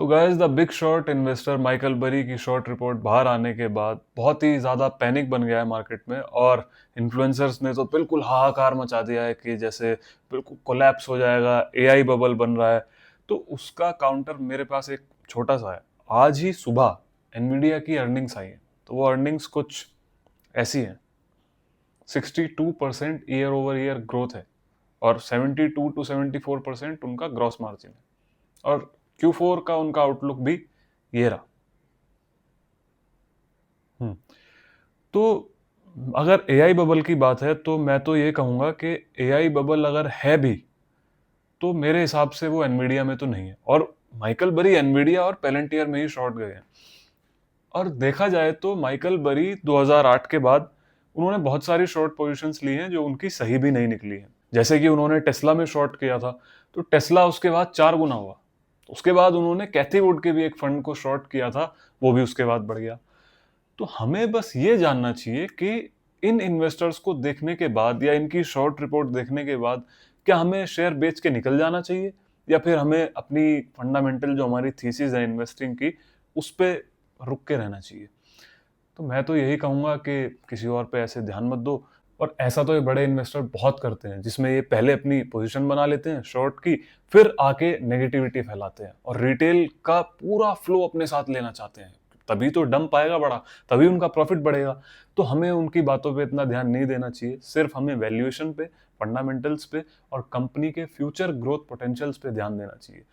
तो guys the big short investor Michael बरी की शॉर्ट रिपोर्ट बाहर आने के बाद बहुत ही ज़्यादा पैनिक बन गया है मार्केट में और इन्फ्लुएंसर्स ने तो बिल्कुल हाहाकार मचा दिया है कि जैसे बिल्कुल कोलैप्स हो जाएगा, एआई बबल बन रहा है। तो उसका काउंटर मेरे पास एक छोटा सा है। आज ही सुबह एनवीडिया की अर्निंग्स आई है, तो वो अर्निंग्स कुछ ऐसी हैं। 62% ईयर ओवर ईयर ग्रोथ है और 72 टू 74% उनका ग्रॉस मार्जिन है और Q4 का उनका आउटलुक भी ये रहा। हम्म, तो अगर एआई बबल की बात है तो मैं तो ये कहूंगा कि एआई बबल अगर है भी तो मेरे हिसाब से वो एनवीडिया में तो नहीं है और माइकल बरी एनवीडिया और पेलेंटियर में ही शॉर्ट गए हैं। और देखा जाए तो माइकल बरी 2008 के बाद उन्होंने बहुत सारी शॉर्ट पोजीशंस ली हैं जो उनकी सही भी नहीं निकली हैं। जैसे कि उन्होंने टेस्ला में शॉर्ट किया था, तो टेस्ला उसके बाद 4 गुना हुआ। उसके बाद उन्होंने कैथी वुड के भी एक फंड को शॉर्ट किया था, वो भी उसके बाद बढ़ गया। तो हमें बस ये जानना चाहिए कि इन इन्वेस्टर्स को देखने के बाद या इनकी शॉर्ट रिपोर्ट देखने के बाद क्या हमें शेयर बेच के निकल जाना चाहिए या फिर हमें अपनी फंडामेंटल जो हमारी थीसिस है इन्वेस्टिंग की उस पे रुक के रहना चाहिए। तो मैं तो यही कहूंगा कि किसी और पे ऐसे ध्यान मत दो। और ऐसा तो ये बड़े इन्वेस्टर बहुत करते हैं जिसमें ये पहले अपनी पोजीशन बना लेते हैं शॉर्ट की, फिर आके नेगेटिविटी फैलाते हैं और रिटेल का पूरा फ्लो अपने साथ लेना चाहते हैं। तभी तो डंप आएगा बड़ा, तभी उनका प्रॉफिट बढ़ेगा। तो हमें उनकी बातों पे इतना ध्यान नहीं देना चाहिए, सिर्फ हमें वैल्यूएशन पे, फंडामेंटल्स पे और कंपनी के फ्यूचर ग्रोथ पोटेंशियल्स पे ध्यान देना चाहिए।